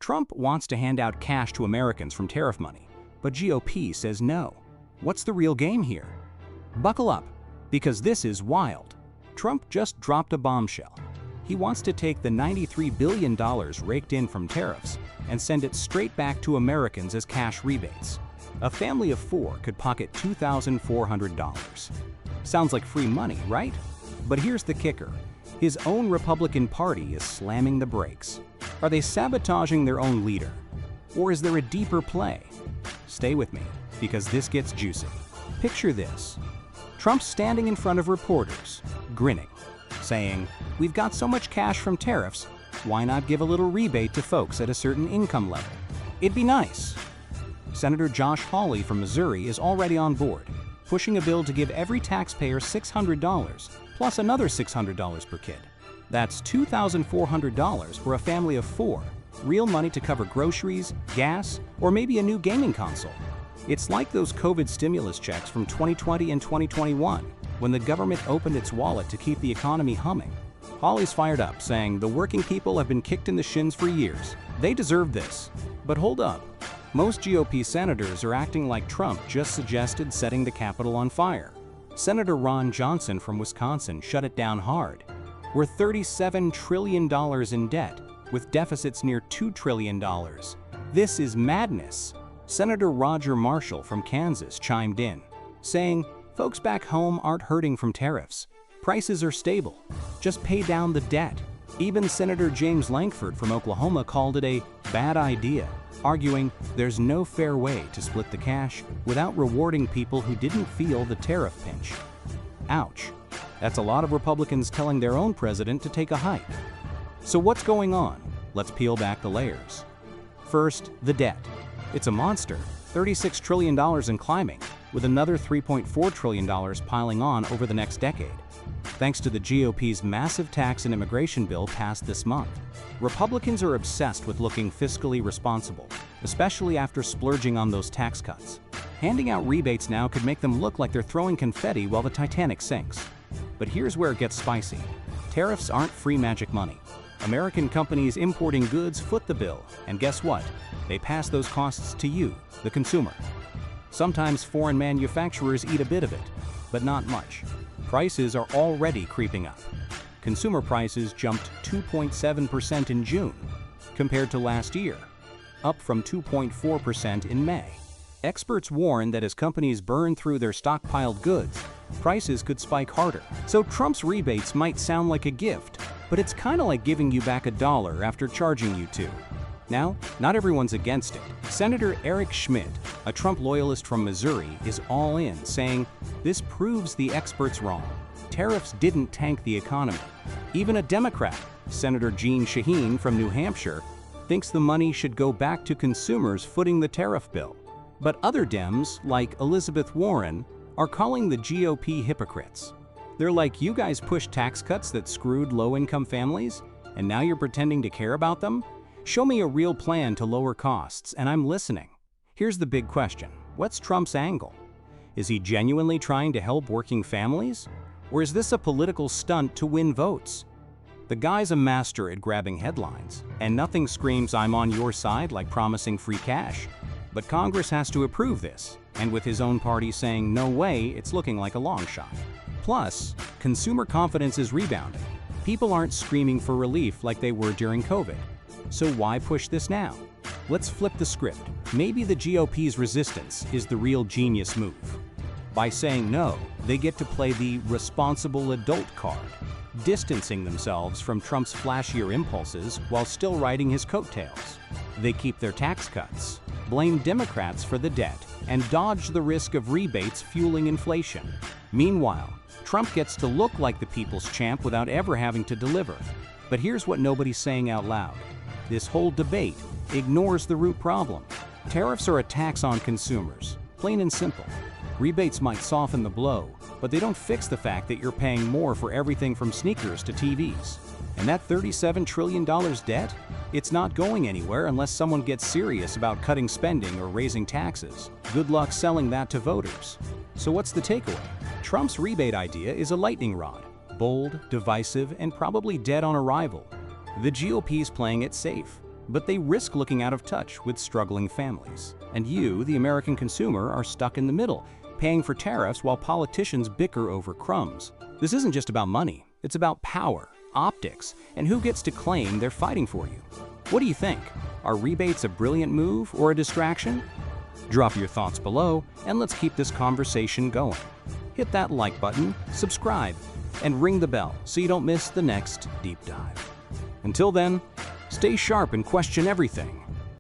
Trump wants to hand out cash to Americans from tariff money, but GOP says no. What's the real game here? Buckle up, because this is wild. Trump just dropped a bombshell. He wants to take the $93 billion raked in from tariffs and send it straight back to Americans as cash rebates. A family of 4 could pocket $2,400. Sounds like free money, right? But here's the kicker. His own Republican Party is slamming the brakes. Are they sabotaging their own leader? Or is there a deeper play? Stay with me, because this gets juicy. Picture this. Trump standing in front of reporters, grinning, saying, "We've got so much cash from tariffs, why not give a little rebate to folks at a certain income level? It'd be nice." Senator Josh Hawley from Missouri is already on board, pushing a bill to give every taxpayer $600, plus another $600 per kid. That's $2,400 for a family of 4, real money to cover groceries, gas, or maybe a new gaming console. It's like those COVID stimulus checks from 2020 and 2021, when the government opened its wallet to keep the economy humming. Hawley's fired up, saying the working people have been kicked in the shins for years. They deserve this. But hold up. Most GOP senators are acting like Trump just suggested setting the Capitol on fire. Senator Ron Johnson from Wisconsin shut it down hard. We're $37 trillion in debt, with deficits near $2 trillion. This is madness. Senator Roger Marshall from Kansas chimed in, saying, "Folks back home aren't hurting from tariffs. Prices are stable. Just pay down the debt." Even Senator James Lankford from Oklahoma called it a bad idea, arguing there's no fair way to split the cash without rewarding people who didn't feel the tariff pinch. Ouch. That's a lot of Republicans telling their own president to take a hike. So what's going on? Let's peel back the layers. First, the debt. It's a monster, $36 trillion and climbing, with another $3.4 trillion piling on over the next decade, thanks to the GOP's massive tax and immigration bill passed this month. Republicans are obsessed with looking fiscally responsible, especially after splurging on those tax cuts. Handing out rebates now could make them look like they're throwing confetti while the Titanic sinks. But here's where it gets spicy. Tariffs aren't free magic money. American companies importing goods foot the bill, and guess what? They pass those costs to you, the consumer. Sometimes foreign manufacturers eat a bit of it, but not much. Prices are already creeping up. Consumer prices jumped 2.7% in June, compared to last year, up from 2.4% in May. Experts warn that as companies burn through their stockpiled goods, prices could spike harder. So Trump's rebates might sound like a gift, but it's kind of like giving you back $1 after charging you to. Now, not everyone's against it. Senator Eric Schmidt, a Trump loyalist from Missouri, is all in, saying, "This proves the experts wrong. Tariffs didn't tank the economy." Even a Democrat, Senator Jeanne Shaheen from New Hampshire, thinks the money should go back to consumers footing the tariff bill. But other Dems, like Elizabeth Warren, are calling the GOP hypocrites. They're like, "You guys pushed tax cuts that screwed low-income families, and now you're pretending to care about them? Show me a real plan to lower costs, and I'm listening." Here's the big question. What's Trump's angle? Is he genuinely trying to help working families? Or is this a political stunt to win votes? The guy's a master at grabbing headlines, and nothing screams "I'm on your side" like promising free cash. But Congress has to approve this, and with his own party saying no way, it's looking like a long shot. Plus, consumer confidence is rebounding. People aren't screaming for relief like they were during COVID. So why push this now? Let's flip the script. Maybe the GOP's resistance is the real genius move. By saying no, they get to play the responsible adult card, distancing themselves from Trump's flashier impulses while still riding his coattails. They keep their tax cuts, blame Democrats for the debt, and dodge the risk of rebates fueling inflation. Meanwhile, Trump gets to look like the people's champ without ever having to deliver. But here's what nobody's saying out loud. This whole debate ignores the root problem. Tariffs are a tax on consumers, plain and simple. Rebates might soften the blow, but they don't fix the fact that you're paying more for everything from sneakers to TVs. And that $37 trillion debt? It's not going anywhere unless someone gets serious about cutting spending or raising taxes. Good luck selling that to voters. So what's the takeaway? Trump's rebate idea is a lightning rod, bold, divisive, and probably dead on arrival. The GOP's playing it safe. but they risk looking out of touch with struggling families. And you, the American consumer, are stuck in the middle, paying for tariffs while politicians bicker over crumbs. This isn't just about money, it's about power, optics, and who gets to claim they're fighting for you. What do you think? Are rebates a brilliant move or a distraction? Drop your thoughts below, and let's keep this conversation going. Hit that like button, subscribe, and ring the bell so you don't miss the next deep dive. Until then, stay sharp and question everything.